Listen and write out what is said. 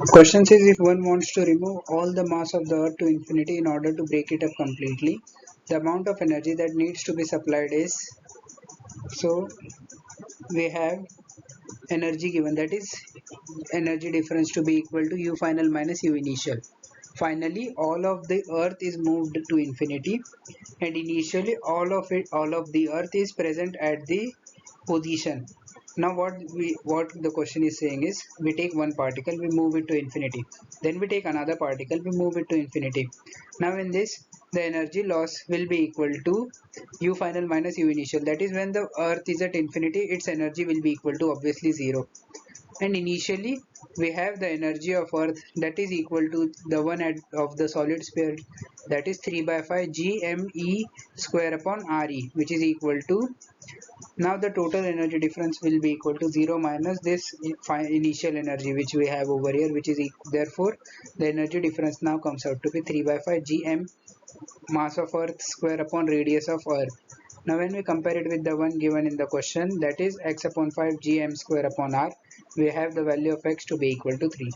Question says if one wants to remove all the mass of the earth to infinity in order to break it up completely, the amount of energy that needs to be supplied is, so we have energy given, that is energy difference to be equal to U final minus U initial. Finally, all of the earth is moved to infinity, and initially all of the earth is present at the position. Now what the question is saying is, we take one particle, we move it to infinity, then we take another particle, we move it to infinity. Now in this, the energy loss will be equal to U final minus U initial, that is when the earth is at infinity, its energy will be equal to obviously 0. And initially we have the energy of earth that is equal to the one of the solid sphere, that is 3 by 5 gme square upon re, which is equal to, now the total energy difference will be equal to 0 minus this initial energy which we have over here, which is therefore the energy difference now comes out to be 3 by 5 gm mass of earth square upon radius of earth. Now when we compare it with the one given in the question, that is x upon 5 gm square upon r, we have the value of x to be equal to 3.